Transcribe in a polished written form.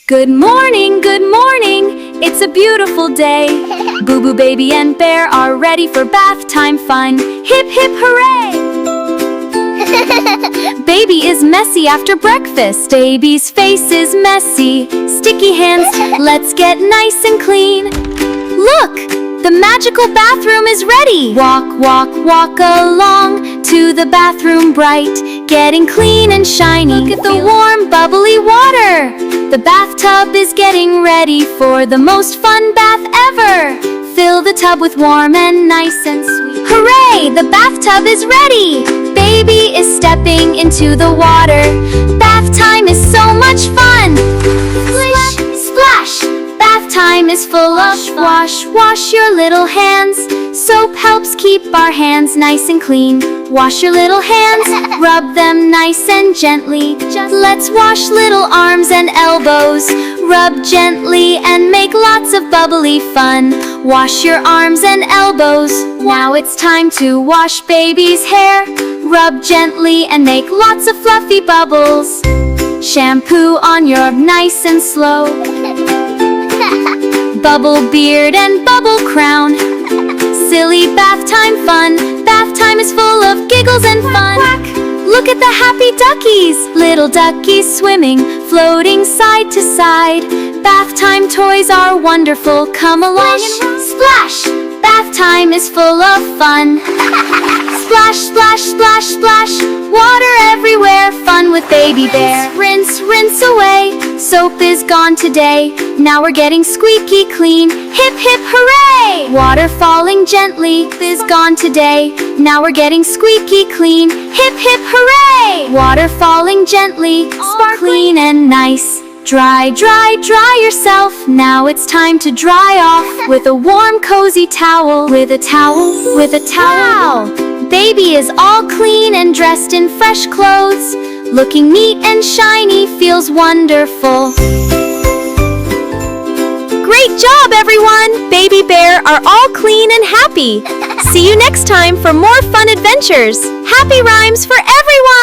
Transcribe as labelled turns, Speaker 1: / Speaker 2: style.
Speaker 1: Good morning, it's a beautiful day. Bubu baby and bear are ready for bath time fun. Hip hip hooray! Baby is messy after breakfast. Baby's face is messy. Sticky hands, let's get nice and clean. Look, the magical bathroom is ready. Walk, walk, walk along to the bathroom bright, getting clean and shiny. Look at the warm, bubbly water. The bathtub is getting ready for the most fun bath ever. Fill the tub with warm and nice and sweet. Hooray! The bathtub is ready! Baby is stepping into the water. Bath time is so much fun! Splish, splash! Bath time is full of wash. Wash your little hands. Soap helps keep our hands nice and clean. Wash your little hands, rub them nice and gently. Let's wash little arms and elbows. Rub gently and make lots of bubbly fun. Wash your arms and elbows. Now it's time to wash baby's hair. Rub gently and make lots of fluffy bubbles. Shampoo on your nice and slow. Bubble beard and bubble crown. Silly bath time fun. Bath time is full of giggles and fun. Quack, quack. Look at the happy duckies. Little duckies swimming, floating side to side. Bath time toys are wonderful. Come along and splash. Bath time is full of fun. Splash, splash, splash, splash. Water everywhere. Fun with baby bear. Rinse, rinse away. Soap is gone today. Now we're getting squeaky clean. Hip hip hooray! Water falling gently is gone today. Now we're getting squeaky clean. Hip hip hooray! Water falling gently, sparkling and nice. Dry, dry, dry yourself. Now it's time to dry off with a warm cozy towel. With a towel, with a towel. Wow. Baby is all clean and dressed in fresh clothes. Looking neat and shiny, feels wonderful. Great job, everyone! Baby Bear are all clean and happy. See you next time for more fun adventures. Happy rhymes for everyone!